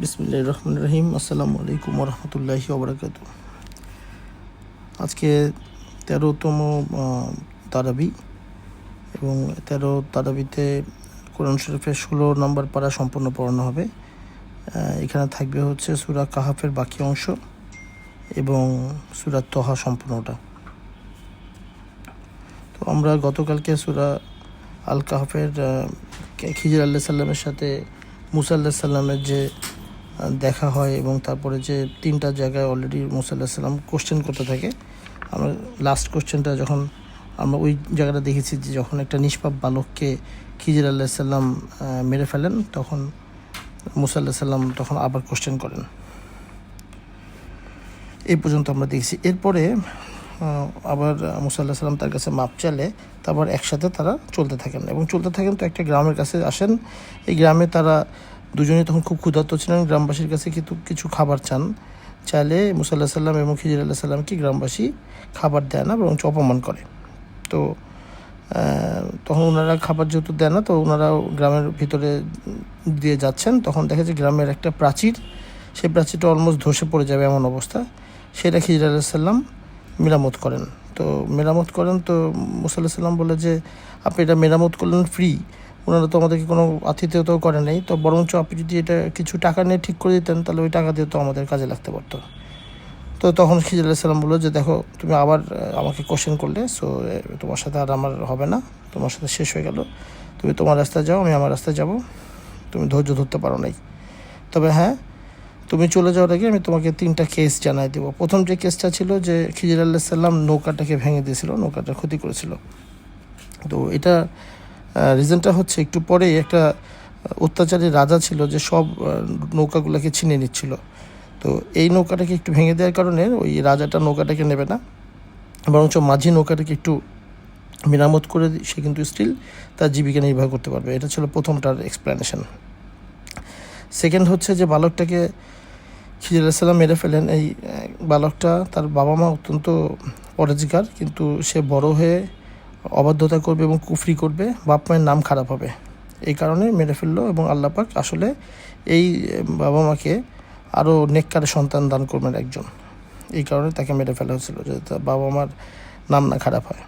বিসমিল্লাহির রহমানির রহিম। আসসালামু আলাইকুম রহমতুল্লাহি ওবরাকাতু। আজকে 13তম তারাবি এবং 13 তারাবিতে কোরআন শরীফের 16 নম্বর পারা সম্পূর্ণ পড়ানো হবে। এখানে থাকবে হচ্ছে সূরা কাহাফের বাকি অংশ এবং সূরা তহা সম্পূর্ণটা। তো আমরা গতকালকে সূরা আল কাহাফের খিজির আলাইহিস সালামের সাথে মুসা আলাইহিস সালামের যে দেখা হয় এবং তারপরে যে 3টা জায়গায় অলরেডি মুসা আলাইহিস সালাম কোশ্চেন করতে থাকে। আমরা লাস্ট কোশ্চেনটা যখন আমরা ওই জায়গাটা দেখেছি যে যখন একটা নিষ্পাপ বালককে খিজির আলাইহিস সালাম মেরে ফেলেন, তখন মুসা আলাইহিস সালাম তখন আবার কোশ্চেন করেন। এই পর্যন্ত আমরা দেখছি। এরপরে আবার মুসা আলাইহিস সালাম তার কাছে মাপ চাইলে তারপর একসাথে তারা চলতে থাকেন এবং চলতে থাকেন। তো একটা গ্রামের কাছে আসেন। এই গ্রামে তারা দুজনেই তখন খুব ক্ষুধার্ত ছিলেন। গ্রামবাসীর কাছে কিছু খাবার চাইলে মুসা আলাইহিস সালাম এবং খিজির আলাইহিস সালামকে গ্রামবাসী খাবার দেয় না, বরং অপমান করে। তো তখন ওনারা খাবার যেহেতু দেয় না, তো ওনারা গ্রামের ভিতরে দিয়ে যাচ্ছেন। তখন দেখা যায় গ্রামের একটা প্রাচীর, সেই প্রাচীরটা অলমোস্ট ধসে পড়ে যাবে এমন অবস্থা। সেটা খিজির আলাইহিস সালাম মেরামত করেন। তো মুসা আলাইহিস সালাম বলে যে আপনি এটা মেরামত করলেন ফ্রি, ওনারা তো আমাদেরকে কোনো আতিথেয়তাও করে নাই, তো বরঞ্চ আপনি যদি এটা কিছু টাকা নিয়ে ঠিক করে দিতেন তাহলে ওই টাকা দিয়ে তো আমাদের কাজে লাগতে পারতো। তো তখন খিজির আলাইহিস সালাম বললো যে দেখো, তুমি আবার আমাকে কোশ্চেন করলে, সো তোমার সাথে আর আমার হবে না, তোমার সাথে শেষ হয়ে গেল। তুমি তোমার রাস্তায় যাও, আমি আমার রাস্তায় যাব। তুমি ধৈর্য ধরতে পারো নাই। তবে হ্যাঁ, তুমি চলে যাওয়ার আগে আমি তোমাকে 3টা কেস জানাই দেবো। প্রথম যে কেসটা ছিল যে খিজির আলাইহিস সালাম নৌকাটাকে ভেঙে দিয়েছিল, নৌকাটার ক্ষতি করেছিল। তো এটা রিজনটা হচ্ছে একটু পরে একটা অত্যাচারী রাজা ছিল যে সব নৌকাগুলোকে ছিনিয়ে নিচ্ছিল। তো এই নৌকাটাকে একটু ভেঙে দেওয়ার কারণে ওই রাজাটা নৌকাটাকে নেবে না, বরঞ্চ মাঝি নৌকাটাকে একটু মেরামত করে সে কিন্তু স্টিল তার জীবিকা নির্বাহ করতে পারবে। এটা ছিল প্রথমটার এক্সপ্লেনেশন। সেকেন্ড হচ্ছে যে বালকটাকে খিজির আলাইহিস সালাম মেরে ফেলেন। এই বালকটা, তার বাবা মা অত্যন্ত পরেজগার, কিন্তু সে বড় হয়ে অবাধ্যতা করবে এবং কুফরি করবে, বাপ মায়ের নাম খারাপ হবে, এই কারণে মেরে ফেললো। এবং আল্লাহ পাক আসলে এই বাবা মাকে আরও নেককার সন্তান দান করবেন একজন, এই কারণে তাকে মেরে ফেলা হয়েছিল, যে তার বাবা মার নাম না খারাপ হয়।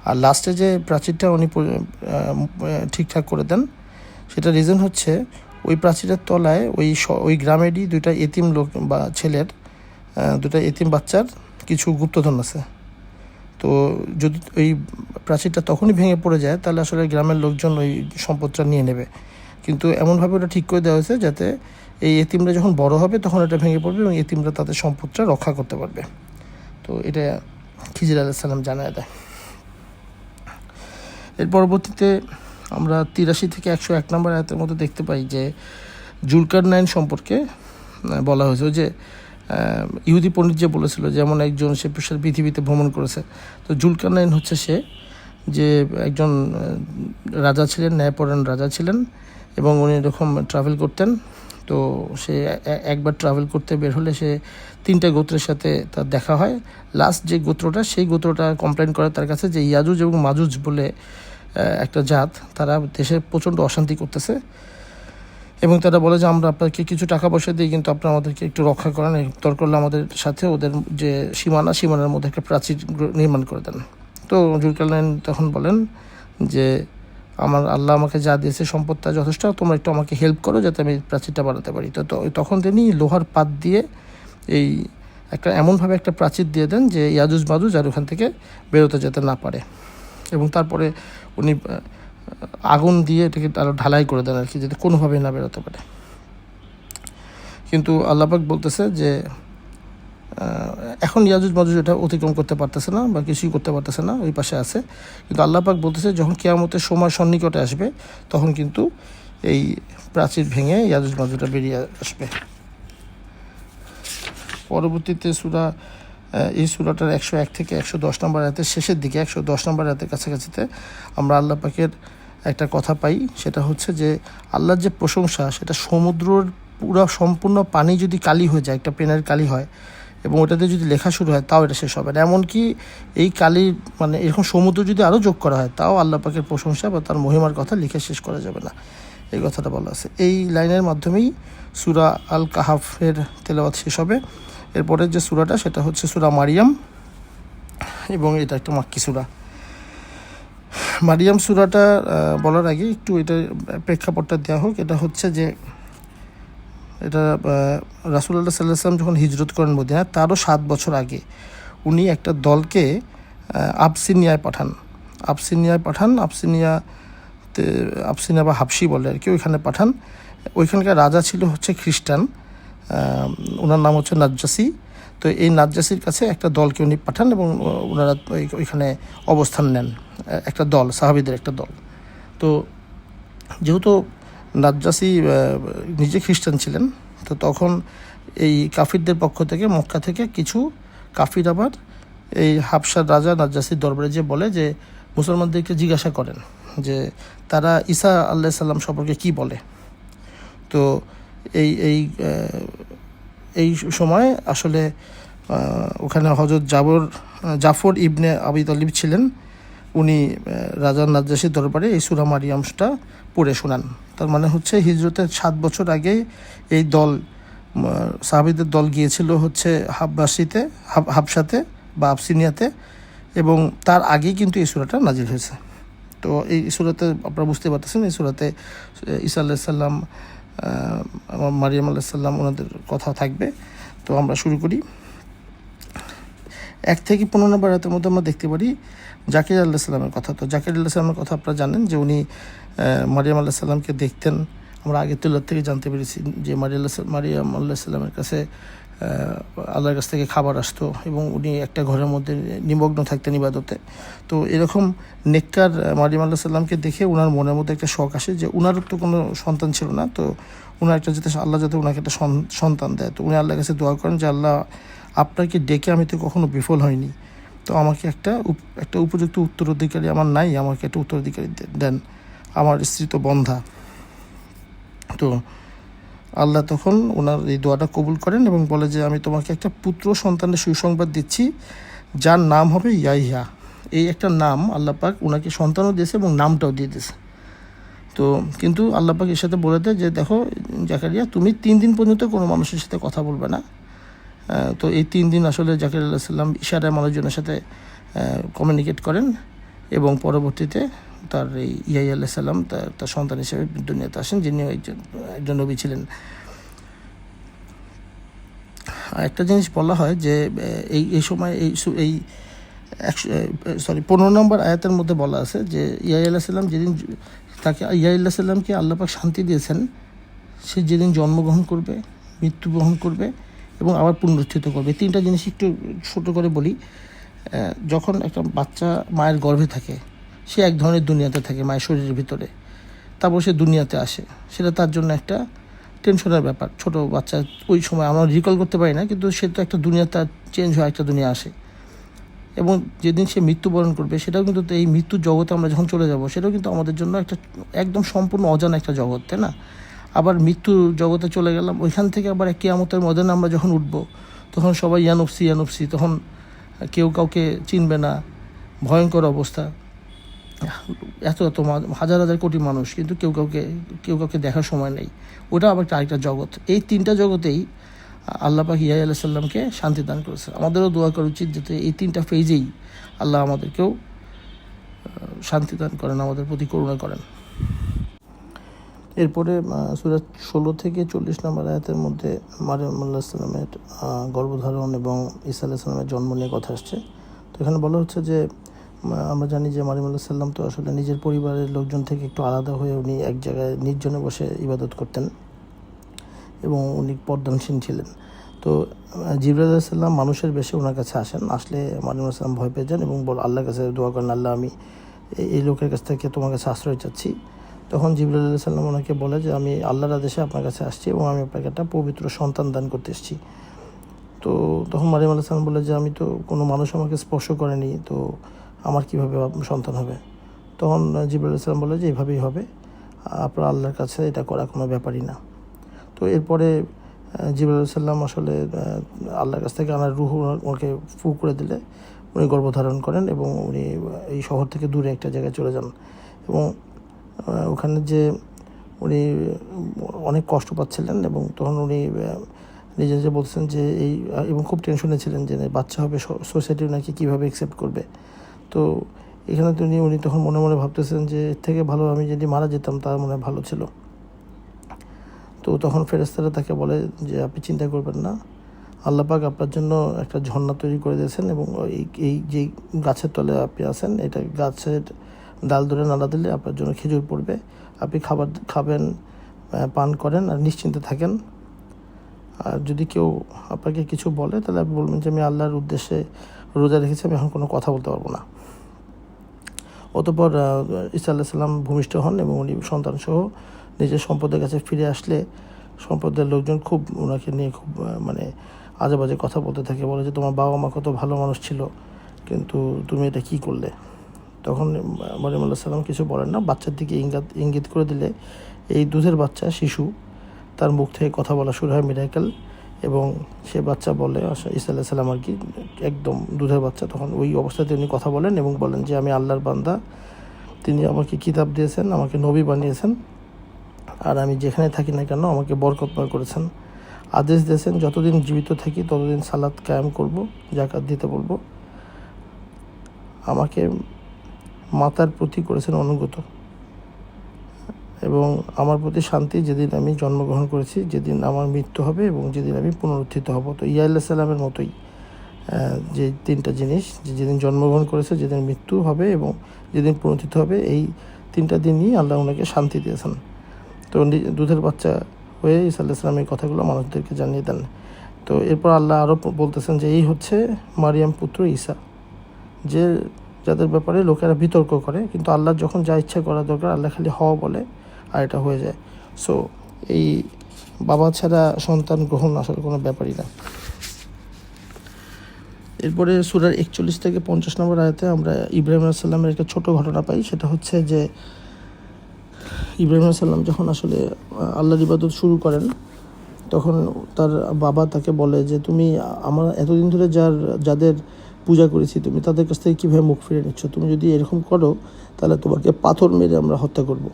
আর লাস্টে যে প্রাচীরটা উনি ঠিকঠাক করে দেন, সেটা রিজন হচ্ছে ওই প্রাচীরের তলায় ওই গ্রামেরই 2টা এতিম লোক বা ছেলের 2টা এতিম বাচ্চার কিছু গুপ্তধন আছে। তো যদি ওই প্রাচীরটা তখনই ভেঙে পড়ে যায় তাহলে আসলে গ্রামের লোকজন ওই সম্পদটা নিয়ে নেবে, কিন্তু এমনভাবে ওটা ঠিক করে দেওয়া হয়েছে যাতে এই এতিমরা যখন বড় হবে তখন এটা ভেঙে পড়বে এবং এতিমরা তাদের সম্পদটা রক্ষা করতে পারবে। তো এটা খিজির আলাইহিস সালাম জানায় দেয়। এর পরবর্তীতে আমরা 83 থেকে 101 নম্বর আয়াতের মধ্যে দেখতে পাই যে জুলকারনাইন সম্পর্কে বলা হয়েছে। যে ইহুদি পণ্ডিত যে বলেছিল যেমন একজন সে পৃথিবীতে ভ্রমণ করেছে, তো জুলকারনাইন হচ্ছে সে যে একজন রাজা ছিলেন, ন্যায়পরায়ণ রাজা ছিলেন এবং উনি এরকম ট্রাভেল করতেন। তো সে একবার ট্রাভেল করতে বের হলে সে 3টা গোত্রের সাথে তার দেখা হয়। লাস্ট যে গোত্রটা, সেই গোত্রটা কমপ্লেন করে তার কাছে যে ইয়াজুজ এবং মাজুজ বলে একটা জাত, তারা দেশে প্রচণ্ড অশান্তি করতেছে এবং তারা বলে যে আমরা আপনাকে কিছু টাকা পয়সা দিই, কিন্তু আপনারা আমাদেরকে একটু রক্ষা করেন, দরকার করলে আমাদের সাথে ওদের যে সীমানার মধ্যে একটা প্রাচীর নির্মাণ করে দেন। তো জুলকারনাইন তখন বলেন যে আমার আল্লাহ আমাকে যা দিয়েছে সম্পদটা যথেষ্ট, তোমরা একটু আমাকে হেল্প করো যাতে আমি প্রাচীরটা বানাতে পারি। তো তখন তিনি লোহার পাত দিয়ে এই এমনভাবে একটা প্রাচীর দিয়ে দেন যে ইয়াজুজ মাজুজ আর ওখান থেকে বেরোতে যেতে না পারে। এবং তারপরে উনি আগুন দিয়ে এটাকে আরও ঢালাই করে দেন আর কি, যাতে কোনোভাবেই না বেরোতে পারে। কিন্তু আল্লাহ পাক বলতেছে যে এখন ইয়াজুজ মাজুজ এটা অতিক্রম করতে পারতেছে না বা কিছুই করতে পারতেছে না, ওই পাশে আছে। কিন্তু আল্লাহ পাক বলতেছে যখন কিয়ামতের সময় সন্নিকটে আসবে তখন কিন্তু এই প্রাচীর ভেঙে ইয়াজুজ মাজুজটা বেরিয়ে আসবে। পরবর্তীতে এই সূরাটার 101 থেকে 110 নম্বর আয়াতের শেষের দিকে, 110 নম্বর আয়াতের কাছাকাছিতে আমরা আল্লাহ পাকের একটা কথা পাই। সেটা হচ্ছে যে আল্লাহর যে প্রশংসা, সেটা সমুদ্রের সম্পূর্ণ পানি যদি কালি হয়ে যায়, একটা পেনের কালি হয় এবং ওটাতে যদি লেখা শুরু হয় তাও এটা শেষ হবে না। এমনকি এই কালি এরকম সমুদ্র যদি আরও যোগ করা হয় তাও আল্লাহ পাকের প্রশংসা বা তার মহিমার কথা লিখে শেষ করা যাবে না, এই কথাটা বলা আছে। এই লাইনের মাধ্যমেই সূরা আল কাহাফের তেলাওয়াত শেষ হবে। এরপরের যে সূরাটা সেটা হচ্ছে সূরা মারিয়াম, এবং এটা একটা মাক্কি সূরা। মারিয়াম সূরাটা বলার আগে একটু এটা প্রেক্ষাপটটা দেওয়া হোক। এটা হচ্ছে যে এটা রাসূলুল্লাহ সাল্লাল্লাহু আলাইহি ওয়াসাল্লাম যখন হিজরত করেন মদিনা, তারও 7 বছর আগে উনি একটা দলকে আবসিনিয়ায় পাঠান। আবসিনিয়া বা হাবশি বলে আর কি, ওইখানে পাঠান। ওইখানকার রাজা ছিল হচ্ছে খ্রিস্টান, ওনার নাম হচ্ছে নাজ্জাসী। তো এই নাজ্জাসীর কাছে একটা দলকে উনি পাঠান এবং ওনারা ওইখানে অবস্থান নেন, একটা দল, সাহাবীদের একটা দল। তো যেহেতু নাজ্জাসী নিজে খ্রিস্টান ছিলেন, তো তখন এই কাফিরদের পক্ষ থেকে মক্কা থেকে কিছু কাফির আবার এই হাবশার রাজা নাজ্জাসীর দরবারে যে বলে যে মুসলমানদেরকে জিজ্ঞাসা করেন যে তারা ঈসা আলাইহিস সালাম সম্পর্কে কি বলে। তো এই এই এই সময় আসলে ওখানে হযরত জাফর ইবনে আবি তালিব ছিলেন। উনি রাজা নাজ্জাসীর দরবারে এই সূরা মারিয়ামটা পড়ে শোনান। তার মানে হচ্ছে হিজরতের 7 বছর আগে এই দল, সাহাবীদের দল গিয়েছিল হচ্ছে হাবশাতে বা আবসিনিয়াতে, এবং তার আগেই কিন্তু এই সূরাটা নাজিল হয়েছে। তো এই সূরাতে আপনারা বুঝতে পারতেছেন, এই সূরাতে ঈসা আলাইহিস সালাম, মারিয়াম আলাইহিস সালাম, ওনাদের কথা থাকবে। তো আমরা শুরু করি। 1 থেকে 15 নম্বর আয়াতের মধ্যে আমরা দেখতে পারি জাকির আলাইহিস সালামের কথা। তো জাকির আলাইহিস সালামের কথা আপনারা জানেন যে উনি মারিয়াম আলাইহিস সালামকে দেখতেন। আমরা আগের তেলাওয়াত থেকে জানতে পেরেছি যে মারিয়াম আলাইহিস সালামের কাছে আল্লাহর কাছ থেকে খাবার আসতো এবং উনি একটা ঘরের মধ্যে নিমগ্ন থাকতেন ইবাদতে। তো এরকম নেককার মারিয়াম আলাইহিস সালামকে দেখে ওনার মনের মধ্যে একটা শখ আসে যে ওনারও তো কোনো সন্তান ছিল না, তো ওনার একটা আল্লাহ যাতে ওনাকে একটা সন্তান দেয়। তো উনি আল্লাহর কাছে দোয়া করেন যে আল্লাহ, আপনাকে ডেকে আমি তো কখনো বিফল হয়নি, তো আমাকে একটা উপযুক্ত উত্তরাধিকারী আমার নাই, আমাকে একটা উত্তরাধিকারী দেন, আমার স্ত্রী তো বন্ধা। তো আল্লাহ তখন ওনার এই দোয়াটা কবুল করেন এবং বলে যে আমি তোমাকে একটা পুত্র সন্তানের সুসংবাদ দিচ্ছি, যার নাম হবে ইয়াহইয়া। এই একটা নাম আল্লাহ পাক ওনাকে সন্তানও দিয়েছে এবং নামটাও দিয়ে দিয়েছে। তো কিন্তু আল্লাহ পাক এর সাথে বলে দেয় যে দেখো জাকারিয়া, তুমি 3 দিন পর্যন্ত কোনো মানুষের সাথে কথা বলবে না। তো এই 3 দিন আসলে জাকির আলাইহিস সালাম ইশারায় মানুষজনের সাথে কমিউনিকেট করেন এবং পরবর্তীতে তার এই ইয়াহইয়া আলাইহিস সালাম তার সন্তান হিসেবে দুনিয়াতে আসেন, যিনি একজন নবী ছিলেন। একটা জিনিস বলা হয় যে এই সময় এই 15 নম্বর আয়াতের মধ্যে বলা আছে যে ইয়াহইয়া আলাইহিস সালাম যেদিন ইয়াহইয়া আলাইহিস সালামকে আল্লাহ পাক শান্তি দিয়েছেন, সে যেদিন জন্মগ্রহণ করবে, মৃত্যুবরণ করবে এবং আবার পুনরুত্থিত করবে। 3টা জিনিস একটু ছোটো করে বলি। যখন একটা বাচ্চা মায়ের গর্ভে থাকে, সে এক ধরনের দুনিয়াতে থাকে মায়ের শরীরের ভিতরে, তারপর সে দুনিয়াতে আসে, সেটা তার জন্য একটা টেনশনের ব্যাপার। ছোটো বাচ্চা ওই সময় আমরা রিকল করতে পারি না, কিন্তু সে তো একটা দুনিয়া, তার চেঞ্জ হয়, একটা দুনিয়া আসে। এবং যেদিন সে মৃত্যুবরণ করবে, সেটাও কিন্তু এই মৃত্যুর জগতে আমরা যখন চলে যাব, সেটাও কিন্তু আমাদের জন্য একটা একদম সম্পূর্ণ অজানা একটা জগৎ, তাই না? আবার মৃত্যুর জগতে চলে গেলাম, ওইখান থেকে আবার কিয়ামতের ময়দানে আমরা যখন উঠবো, তখন সবাই ইয়ানফসি, তখন কেউ কাউকে চিনবে না, ভয়ঙ্কর অবস্থা। এত হাজার হাজার কোটি মানুষ, কিন্তু কেউ কাউকে দেখার সময় নেই। ওটা আবার আরেকটা জগৎ। এই 3টা জগতেই আল্লাহ পাক ইয়াহইয়া আলাইহিস সালামকে শান্তি দান করেছে। আমাদেরও দোয়া করা উচিত যাতে এই 3টা ফেজেই আল্লাহ আমাদেরকেও শান্তি দান করেন, আমাদের প্রতি করুণা করেন। এরপরে সূরা 16 থেকে 40 নম্বর আয়াতের মধ্যে মারিয়াম আলাইহিস সালামের গর্ভধারণ এবং ঈসা আলাইহিস সালামের জন্ম নিয়ে কথা আসছে। তো এখানে বলা হচ্ছে যে আমরা জানি যে মারিয়াম আলাইহিস সালাম তো আসলে নিজের পরিবারের লোকজন থেকে একটু আলাদা হয়ে উনি এক জায়গায় নির্জনে বসে ইবাদত করতেন এবং উনি পর্দানসীন ছিলেন। তো জিবরাইল আলাইহিস সালাম মানুষের বেশে ওনার কাছে আসলে মারিয়াম আলাইহিস সালাম ভয় পেয়ে যান এবং আল্লাহর কাছে দোয়া করেন, আল্লাহ, আমি এই লোকের কাছ থেকে তোমার কাছে আশ্রয় চাচ্ছি। তখন জিবরাইল আলাইহিস সালাম ওনাকে বলে যে আমি আল্লাহর আদেশে আপনার কাছে আসছি এবং আমি আপনাকে একটা পবিত্র সন্তান দান করতে এসেছি। তো তখন মারিয়াম আলাইহিস সালাম বলে যে আমি তো কোনো মানুষ আমাকে স্পর্শ করেনি, তো আমার কীভাবে সন্তান হবে? তখন জিবরাইল আলাইহিস সালাম বলে যে এইভাবেই হবে, আপনার আল্লাহর কাছে এটা করা কোনো ব্যাপারই না। তো এরপরে জিবরাইল আলাইহিস সালাম আসলে আল্লাহর কাছ থেকে আনার রূহ ওকে ফু করে দিলে উনি গর্ভধারণ করেন এবং উনি এই শহর থেকে দূরে একটা জায়গায় চলে যান। এবং ওখানে যে উনি অনেক কষ্ট পাচ্ছিলেন এবং তখন উনি নিজে নিজে বলছেন যে এবং খুব টেনশনে ছিলেন যে বাচ্চা হবে, সোসাইটি নাকি কীভাবে অ্যাকসেপ্ট করবে। তো এখানে উনি তখন মনে মনে ভাবতেছেন যে এর থেকে ভালো আমি যদি মারা যেতাম তার মনে ভালো ছিল। তো তখন ফেরেশতারা তাকে বলে যে আপনি চিন্তা করবেন না, আল্লাহ পাক আপনার জন্য একটা ঝর্ণা তৈরি করে দিয়েছেন এবং এই যে গাছের তলে আপনি আছেন, এটা গাছের ডাল ধরে নাড়া দিলে আপনার জন্য খেজুর পড়বে, আপনি খাবার খাবেন, পান করেন আর নিশ্চিন্তে থাকেন। আর যদি কেউ আপনাকে কিছু বলে তাহলে আপনি বলবেন যে আমি আল্লাহর উদ্দেশ্যে রোজা রেখেছি, আমি এখন কোনো কথা বলতে পারবো না। অতঃপর ঈসা আলাইহিস সালাম ভূমিষ্ঠ হন এবং উনি সন্তানসহ নিজের সম্পদের কাছে ফিরে আসলে সম্পদের লোকজন খুব ওনাকে নিয়ে খুব আজে বাজে কথা বলতে থাকে, বলে যে তোমার বাবা মা কত ভালো মানুষ ছিল, কিন্তু তুমি এটা কী করলে। তখন মরিয়ম আলাইহিস সালাম কিছু বলেন না, বাচ্চার দিকে ইঙ্গিত করে দিলে এই দুধের বাচ্চা শিশু তার মুখ থেকে কথা বলা শুরু হয়, মিরাকেল, এবং সে বাচ্চা বলে ঈসা আলাইহিস সালাম আর কি একদম দুধের বাচ্চা। তখন ওই অবস্থাতে উনি কথা বলেন এবং বলেন যে আমি আল্লাহর বান্দা, তিনি আমাকে কিতাব দিয়েছেন, আমাকে নবী বানিয়েছেন, আর আমি যেখানে থাকি না কেন আমাকে বরকতময় করেছেন, আদেশ দিয়েছেন যতদিন জীবিত থাকি ততদিন সালাত কায়েম করব, জাকাত দিতে বলবো, আমাকে মাতার প্রতি করেছেন অনুগত, এবং আমার প্রতি শান্তি যেদিন আমি জন্মগ্রহণ করেছি, যেদিন আমার মৃত্যু হবে এবং যেদিন আমি পুনরুত্থিত হব। তো ইয়া আলাইহিস সালামের মতোই যে তিনটা জিনিস, যেদিন জন্মগ্রহণ করেছে, যেদিন মৃত্যু হবে এবং যেদিন পুনরুত্থিত হবে, এই তিনটা দিনই আল্লাহ ওনাকে শান্তি দিয়েছেন। তো দুধের বাচ্চা হয়ে ঈসা আলাইহিস সালাম এই কথাগুলো মানুষদেরকে জানিয়ে দেন। তো এরপর আল্লাহ আরও বলতেছেন যে এই হচ্ছে মারিয়াম পুত্র ঈসা, যাদের ব্যাপারে লোকেরা বিতর্ক করে, কিন্তু আল্লাহ যখন যা ইচ্ছা করা দরকার আল্লাহ খালি হওয়া বলে আর এটা হয়ে যায়। সো এই বাবা ছাড়া সন্তান গ্রহণ আসলে কোনো ব্যাপারই না। এরপরে সূরার 41 থেকে 50 নম্বর আয়াতে আমরা ইব্রাহিম আলাইহিস সালামের একটা ছোট ঘটনা পাই। সেটা হচ্ছে যে ইব্রাহিম আলাইহিস সালাম যখন আসলে আল্লাহর ইবাদত শুরু করেন, তখন তার বাবা তাকে বলে যে তুমি আমরা এতদিন ধরে যাদের পূজা করেছি তুমি তাদের কাছ থেকে কীভাবে মুখ ফিরে নিচ্ছ, তুমি যদি এরকম করো তাহলে তোমাকে পাথর মেরে আমরা হত্যা করব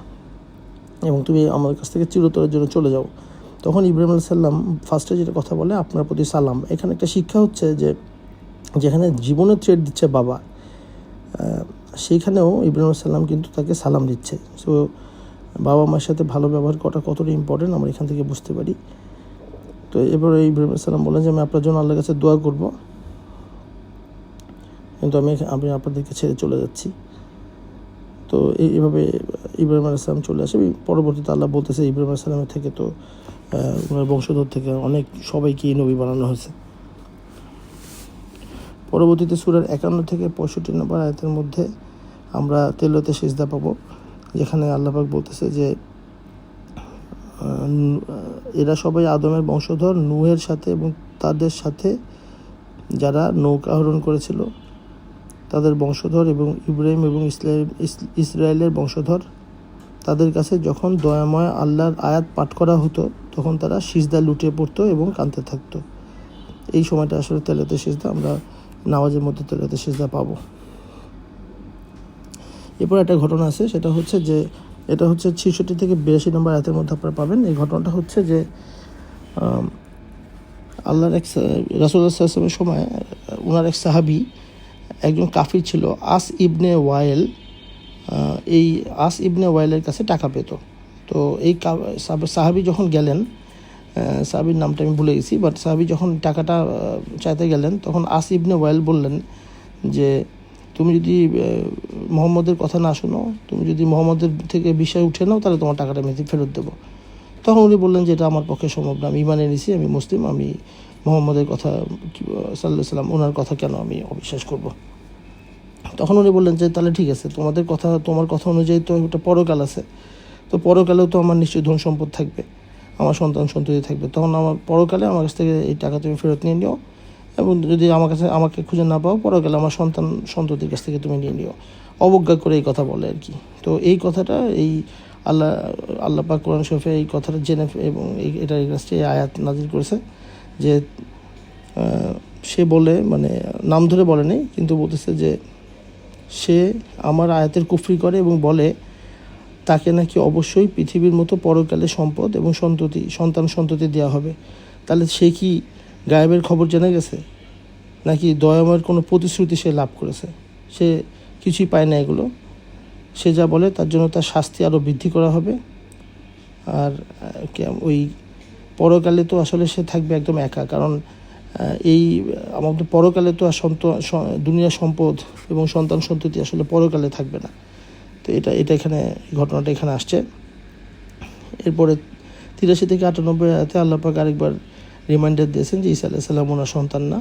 এবং তুমি আমার কাছ থেকে চিরতরের জন্য চলে যাও। তখন ইব্রাহিম আলাইহিস সালাম ফার্স্টে যেটা কথা বলে আপনার প্রতি সালাম। এখানে একটা শিক্ষা হচ্ছে যে যেখানে জীবনের থ্রেট দিচ্ছে বাবা, সেইখানেও ইব্রাহিম আলাইহিস সালাম কিন্তু তাকে সালাম দিচ্ছে। সো বাবা মায়ের সাথে ভালো ব্যবহার করাটা কতটা ইম্পর্টেন্ট আমরা এখান থেকে বুঝতে পারি। তো এবারে ইব্রাহিম আলাইহিস সালাম বলেন যে আমি আপনার জন্য আল্লাহর কাছে দোয়া করব, কিন্তু আমি আপনাদেরকে ছেড়ে চলে যাচ্ছি। তো এইভাবে ইব্রাহিম আলাইহিস সালাম চলে আসে। পরবর্তীতে আল্লাহ বলতেছে ইব্রাহিম আলাইহিস সালামের থেকে তো ওনার বংশধর থেকে অনেক সবাইকেই নবী বানানো হয়েছে। পরবর্তীতে সূরার 51 থেকে 65 নম্বর আয়াতের মধ্যে আমরা তেলাওয়াতে সিজদা পাবো, যেখানে আল্লাহ পাক বলতেছে যে এরা সবাই আদমের বংশধর, নূহের সাথে এবং তাদের সাথে যারা নৌকা আরোহণ করেছিল তাদের বংশধর, এবং ইব্রাহিম এবং ইসরায়েলের বংশধর। তাদের কাছে যখন দয়াময় আল্লাহর আয়াত পাঠ করা হতো তখন তারা সিজদা লুটিয়ে পড়তো এবং কাঁদতে থাকতো। এই সময়টা আসলে তেলাওয়াতে সিজদা, আমরা নামাজের মধ্যে তেলাওয়াতে সিজদা পাবো। এরপর একটা ঘটনা আছে, সেটা হচ্ছে যে এটা হচ্ছে 66 থেকে 82 নম্বর আয়াতের মধ্যে আপনারা পাবেন। এই ঘটনাটা হচ্ছে যে আল্লাহর এক রাসূলুল্লাহ সাল্লাল্লাহু আলাইহি ওয়াসাল্লামের সময় ওনার এক সাহাবী একজন কাফির ছিল, আস ইবনে ওয়াইল। এই আস ইবনে ওয়াইলের কাছে টাকা পেত। তো এই সাহাবী যখন গেলেন, সাহাবীর নামটা আমি ভুলে গেছি, বাট সাহাবী যখন টাকাটা চাইতে গেলেন তখন আস ইবনে ওয়াইল বললেন যে তুমি যদি মোহাম্মদের কথা না শোনো, তুমি যদি মোহাম্মদের থেকে বিষয় উঠে নাও, তাহলে তোমার টাকাটা আমি ফেরত দেবো। তখন উনি বললেন যে এটা আমার পক্ষে সম্ভব না, আমি ইমানে নিছি, আমি মুসলিম, আমি মোহাম্মদের কথা সাল্লাল্লাহু আলাইহি সাল্লাম ওনার কথা কেন আমি অবিশ্বাস করব। তখন উনি বললেন যে তাহলে ঠিক আছে, তোমার কথা অনুযায়ী তো একটা পরকাল আছে, তো পরকালেও তো আমার নিশ্চয়ই ধন সম্পদ থাকবে, আমার সন্তান সন্ততি থাকবে, তখন আমার পরকালে আমার কাছ থেকে এই টাকা তুমি ফেরত নিয়ে নিও, এবং যদি আমাকে খুঁজে না পাও পরকালে আমার সন্তান সন্ততির কাছ থেকে তুমি নিয়ে নিও। অবজ্ঞা করে এই কথা বলে আর কি। তো এই কথাটা এই আল্লাহ পাক কোরআন শরীফে এই কথাটা জেনে এবং এটার এগেইনস্টে এই আয়াত নাজিল করেছে যে সে বলে নাম ধরে বলে নেই, কিন্তু বলতেছে যে সে আমার আয়াতের কুফরি করে এবং বলে তাকে নাকি অবশ্যই পৃথিবীর মতো পরকালে সম্পদ এবং সন্তান সন্ততি দেওয়া হবে। তাহলে সে কি গায়েবের খবর জেনে গেছে, নাকি দয়াময়ের কোনো প্রতিশ্রুতি সে লাভ করেছে? সে কিছুই পায় না এগুলো। সে যা বলে তার জন্য তার শাস্তি আরও বৃদ্ধি করা হবে। আর ওই পরকালে তো আসলে সে থাকবে একদম একা, কারণ এই আমাদের পরকালে তো আর দুনিয়ার সম্পদ এবং সন্তান সন্ততি আসলে পরকালে থাকবে না। তো এটা এখানে ঘটনাটা এখানে আসছে। এরপরে 83 থেকে 98 আয়াতে আল্লাহ পাক আরেকবার রিমাইন্ডার দিয়েছেন যে ঈসা আলাইহিস সালাম ওনার সন্তান না।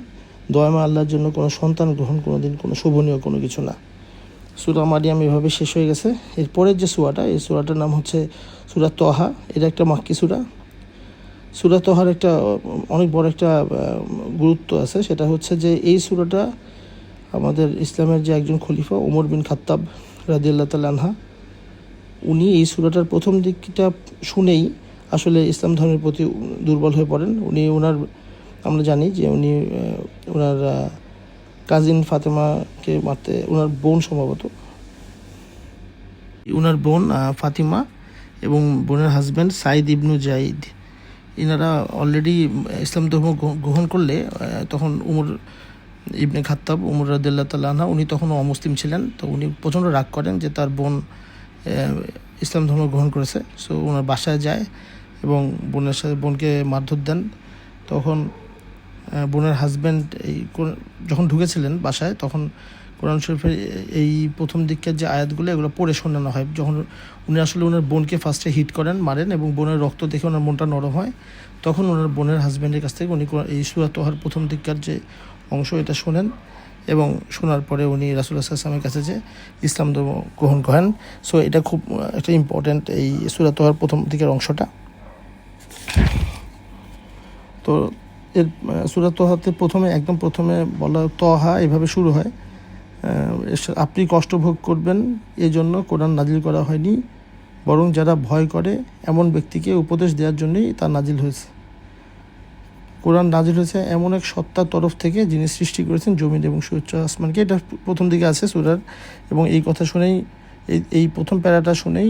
দয়াময় আল্লাহর জন্য কোনো সন্তান গ্রহণ কোনোদিন কোনো শোভনীয় কোনো কিছু না। সূরা মারিয়াম এভাবে শেষ হয়ে গেছে। এরপরের যে সূরাটা, এই সূরাটার নাম হচ্ছে সূরা তহা। এটা একটা মাক্কি সূরা। সূরা তহার একটা অনেক বড় একটা গুরুত্ব আছে। সেটা হচ্ছে যে এই সূরাটা আমাদের ইসলামের যে একজন খলিফা ওমর বিন খাত্তাব রাদিয়াল্লাহু তাআলা আনহু, উনি এই সূরাটার প্রথম দিকটা শুনেই আসলে ইসলাম ধর্মের প্রতি দুর্বল হয়ে পড়েন। আমরা জানি যে উনি ওনার কাজিন ফাতেমাকে মারতে, ওনার বোন সম্ভবত, ওনার বোন ফাতিমা এবং বোনের হাজব্যান্ড সাইদ ইবনু জাইদ, এনারা অলরেডি ইসলাম ধর্ম গ্রহণ করলে তখন উমর ইবনে খাত্তাব, উমর রাদিয়াল্লাহু তাআলা আনহু, উনি তখনও অমুসলিম ছিলেন। তো উনি প্রচণ্ড রাগ করেন যে তার বোন ইসলাম ধর্ম গ্রহণ করেছে। সো ওনার বাসায় যায় এবং বোনকে মারধর দেন। তখন বোনের হাজব্যান্ড যখন ঢুকেছিলেন বাসায়, তখন কোরআন শরীফের এই প্রথম দিকের যে আয়াতগুলো এগুলো পড়ে শোনানো হয়। যখন উনি আসলে ওনার বোনকে ফার্স্টে হিট করেন, মারেন, এবং বোনের রক্ত দেখে ওনার মনটা নরম হয়, তখন ওনার বোনের হাজব্যান্ডের কাছ থেকে উনি এই সূরা তহার প্রথম দিককার যে অংশ এটা শোনেন, এবং শোনার পরে উনি রাসূলুল্লাহ সাল্লাল্লাহু আলাইহি ওয়াসাল্লামের কাছে যে ইসলাম ধর্ম গ্রহণ করেন। সো এটা খুব একটা ইম্পর্ট্যান্ট, এই সূরা তহার প্রথম দিকের অংশটা। তো এর সূরা তহাতে একদম প্রথমে বলা তহা এভাবে শুরু হয়, আপনি কষ্ট ভোগ করবেন এই জন্য কোরআন নাজিল করা হয়নি, বরং যারা ভয় করে এমন ব্যক্তিকে উপদেশ দেওয়ার জন্যই তা নাজিল হয়েছে। কোরআন নাজিল হয়েছে এমন এক সত্তার তরফ থেকে যিনি সৃষ্টি করেছেন জমিন এবং সুউচ্চ আসমানকে। এটা প্রথম দিকে আছে সূরার, এবং এই কথা শুনেই, এই প্রথম প্যারাটা শুনেই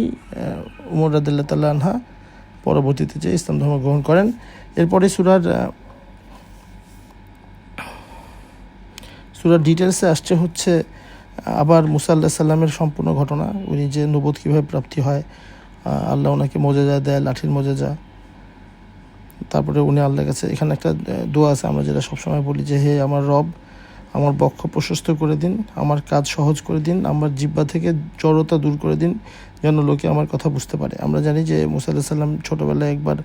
উমর রাদিয়াল্লাহু তাআলা আনহু পরবর্তীতে যে ইসলাম ধর্ম গ্রহণ করেন। এরপরে সূরার ডিটেলসে আসছে হচ্ছে আবার মুসা আলাইহিস সালামের সম্পূর্ণ ঘটনা, উনি যে নবুয়ত কীভাবে প্রাপ্তি হয়, আল্লাহ ওনাকে মোজেজা দেয়, লাঠির মোজেজা। তারপরে উনি আল্লাহর কাছে, এখানে একটা দোয়া আছে আমরা যেটা সবসময় বলি যে হে আমার রব, আমার বক্ষ প্রশস্ত করে দিন, আমার কাজ সহজ করে দিন, আমার জিহ্বা থেকে জড়তা দূর করে দিন, যেন লোকে আমার কথা বুঝতে পারে। আমরা জানি যে মুসা আলাইহিস সালাম ছোটোবেলায় একবার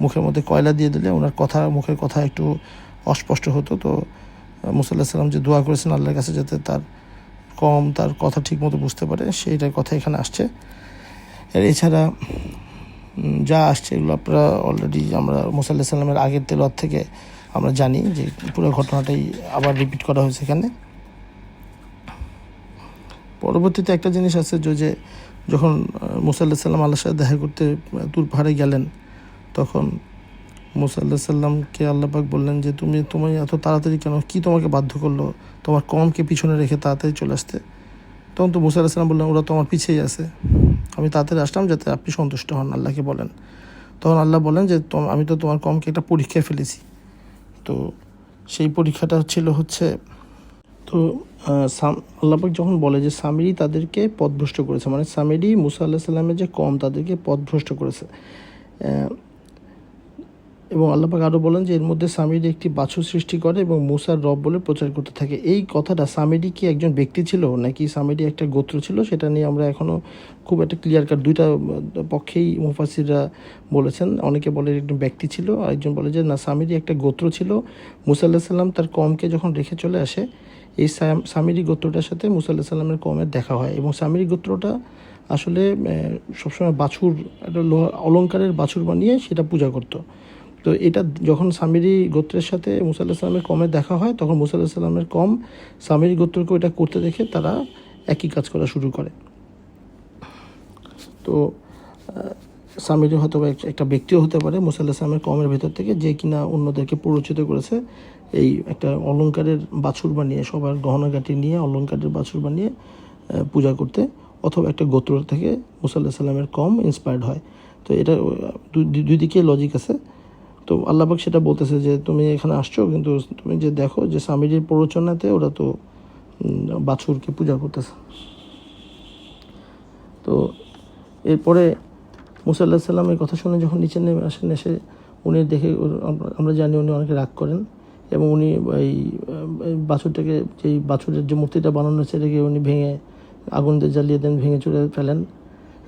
মুখের মধ্যে কয়লা দিয়ে দিলে ওনার মুখের কথা একটু অস্পষ্ট হতো। তো মুসা আলাইহিস সালাম যে দোয়া করেছেন আল্লাহর কাছে যাতে তার কথা ঠিক মতো বুঝতে পারে, সেইটার কথা এখানে আসছে। এছাড়া যা আসছে এগুলো আপনারা অলরেডি আমরা মুসা আলাইহিস সালামের আগের তেলাওয়াত থেকে আমরা জানি যে পুরো ঘটনাটাই আবার রিপিট করা হয়েছে এখানে। পরবর্তীতে একটা জিনিস আছে যে যখন মুসা আলাইহিস সালাম আল্লাহর সাথে দেখা করতে তুর পাহাড়ে গেলেন, তখন মুসা আলাইহিস সালামকে আল্লাহ পাক বললেন যে তুমি এত তাড়াতাড়ি কেন, কি তোমাকে বাধ্য করলো তোমার কওমকে পিছনে রেখে তাড়াতাড়ি চলে আসতে? তখন তো মুসা আলাইহিস সালাম বললেন ওরা তো আমার পিছিয়েই আছে, আমি তাড়াতাড়ি আসলাম যাতে আপনি সন্তুষ্ট হন, আল্লাহকে বলেন। তখন আল্লাহ বলেন যে আমি তো তোমার কওমকে একটা পরীক্ষায় ফেলেছি। তো সেই পরীক্ষাটা হচ্ছে তো আল্লাহ পাক যখন বলে যে সামিরি তাদেরকে পথভ্রষ্ট করেছে, মানে সামিরি মুসা আলাইহিস সালামের যে কওম তাদেরকে পথভ্রষ্ট করেছে, এবং আল্লাহ পাক আরও বলেন যে এর মধ্যে সামিরি একটি বাছুর সৃষ্টি করে এবং মুসার রব বলে প্রচার করতে থাকে। এই কথাটা সামিরি কি একজন ব্যক্তি ছিল নাকি সামিরি একটা গোত্র ছিল, সেটা নিয়ে আমরা এখনও খুব একটা ক্লিয়ার কাট, দুইটা পক্ষেই মুফাসসিররা বলেছেন। অনেকে বলে একজন ব্যক্তি ছিল, আরেকজন বলে যে না, সামিরি একটা গোত্র ছিল। মুসা আলাইহিস সালাম তার কওমকে যখন রেখে চলে আসে, এই সামিরি গোত্রটার সাথে মুসা আলাইহিস সালামের কওমের দেখা হয়, এবং সামিরি গোত্রটা আসলে সবসময় বাছুর, একটা অলঙ্কারের বাছুর বানিয়ে সেটা পূজা করতো। তো এটা যখন সামিরি গোত্রের সাথে মুসা আলাইহিস সালামের কমের দেখা হয়, তখন মুসা আলাইহিস সালামের কম সামিরি গোত্রকে এটা করতে দেখে তারা একই কাজ করা শুরু করে। তো সামিরি হয়তো একটা ব্যক্তিও হতে পারে মুসা আলাইহিস সালামের কমের ভেতর থেকে, যে কিনা অন্যদেরকে প্ররোচিত করেছে এই একটা অলঙ্কারের বাছুর বানিয়ে, সবার গহনাগাটি নিয়ে অলঙ্কারের বাছুর বানিয়ে পূজা করতে। অথবা একটা গোত্র থেকে মুসা আলাইহিস সালামের কম ইন্সপায়ার্ড হয়। তো এটা দুই দিকে লজিক আছে। তো আল্লাহ পাক সেটা বলতেছে যে তুমি এখানে আসছো, কিন্তু তুমি যে দেখো যে সামিরির প্ররোচনাতে ওরা তো বাছুরকে পূজা করতেছে। তো এরপরে মুসা আলাইহিস সালামের কথা শুনে যখন নিচে নেমে আসেন, এসে উনি দেখে, আমরা জানি উনি অনেকে রাগ করেন, এবং উনি এই বাছুরটাকে, যেই বাছুরের যে মূর্তিটা বানানো হয়েছে এটাকে উনি ভেঙে আগুন দিয়ে জ্বালিয়ে দেন, ভেঙে চুড়ে ফেলেন,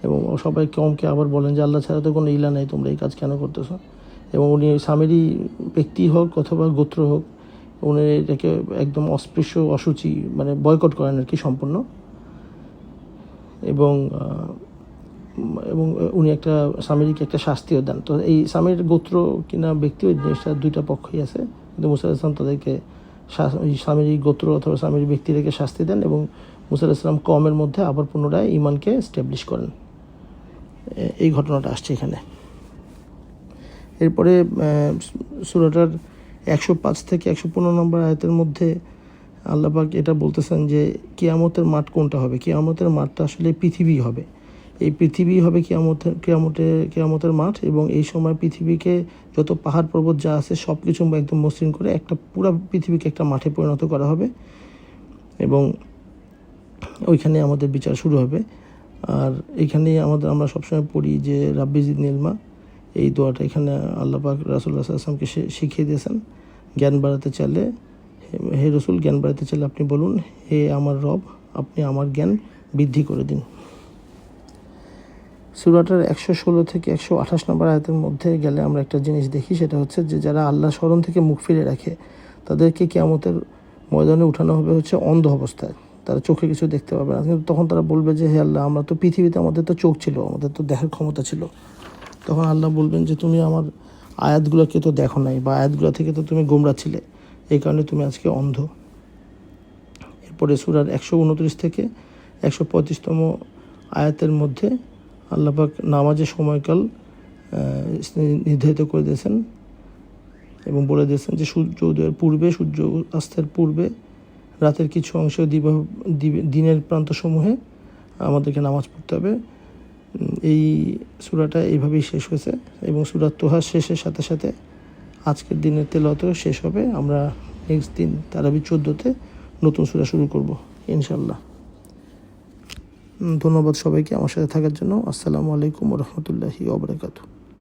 এবং সবাই কমকে আবার বলেন যে আল্লাহ ছাড়া তো কোনো ইলা নেই, তোমরা এই কাজ কেন করতেছো। এবং উনি সামিরি ব্যক্তি হোক অথবা গোত্র হোক, উনি এটাকে একদম অস্পৃশ্য, অসুচি, মানে বয়কট করেন আর কি সম্পূর্ণ। এবং এবং উনি একটা সামিরিকে একটা শাস্তিও দেন। তো এই সামির গোত্র কিনা ব্যক্তি, ওই জিনিসটা দুইটা পক্ষই আছে, কিন্তু মুসা আলাইহিস সালাম তাদেরকে সামিরি গোত্র অথবা সামিরি ব্যক্তিদেরকে শাস্তি দেন, এবং মুসা আলাইহিস সালাম কওমের মধ্যে আবার পুনরায় ঈমানকে এস্টাবলিশ করেন। এই ঘটনাটা আসছে এখানে। এরপরে সূরাটার 105 থেকে 115 নম্বর আয়াতের মধ্যে আল্লাহ পাক এটা বলতেছেন যে কিয়ামতের মাঠ কোনটা হবে। কিয়ামতের মাঠটা আসলে পৃথিবী হবে। এই পৃথিবী হবে কিয়ামতের মাঠ, এবং এই সময় পৃথিবীকে যত পাহাড় পর্বত যা আছে সব কিছু একদম মসৃণ করে একটা পুরো পৃথিবীকে একটা মাঠে পরিণত করা হবে, এবং ওইখানে আমাদের বিচার শুরু হবে। আর এখানেই আমরা সবসময় পড়ি যে রাব্বি জিদনি ইলমা, এই দোয়াটা এখানে আল্লাহ পাক রাসূলুল্লাহ সাল্লাল্লাহু আলাইহি ওয়াসাল্লামকে শিখিয়ে দিয়েছেন। জ্ঞান বাড়াতে চাইলে, হে রসুল, জ্ঞান বাড়াতে চাইলে আপনি বলুন, হে আমার রব, আপনি আমার জ্ঞান বৃদ্ধি করে দিন। সূরাটার 116 থেকে 128 নম্বর আয়াতের মধ্যে গেলে আমরা একটা জিনিস দেখি, সেটা হচ্ছে যে যারা আল্লাহ স্মরণ থেকে মুখ ফিরে রাখে তাদেরকে কিয়ামতের ময়দানে উঠানো হবে হচ্ছে অন্ধ অবস্থায়। তারা চোখে কিছু দেখতে পাবে না, কিন্তু তখন তারা বলবে যে হে আল্লাহ, আমরা তো পৃথিবীতে আমাদের তো চোখ ছিল, আমাদের তো দেখার ক্ষমতা ছিল। তখন আল্লাহ বলবেন যে তুমি আমার আয়াতগুলোকে তো দেখো নাই, বা আয়াতগুলো থেকে তো তুমি গোমরা ছিলে, এই কারণে তুমি আজকে অন্ধ। এরপরে সূরার 129 থেকে 135তম আয়াতের মধ্যে আল্লাহ পাক নামাজের সময়কাল নির্ধারিত করে দিয়েছেন, এবং বলে দিয়েছেন যে সূর্য উদয়ের পূর্বে, সূর্য অস্তের পূর্বে, রাতের কিছু অংশ, দিনের প্রান্তসমূহে আমাদেরকে নামাজ পড়তে হবে। এই সূরাটা এইভাবেই শেষ হয়েছে, এবং সূরা তোহা শেষের সাথে সাথে আজকের দিনের তেলাওয়াতও শেষ হবে। আমরা নেক্সট দিন তারাবি 14-তে নতুন সূরা শুরু করব ইনশাল্লাহ। ধন্যবাদ সবাইকে আমার সাথে থাকার জন্য। আসসালামু আলাইকুম ওয়া রাহমাতুল্লাহি ওয়া বারাকাতুহু।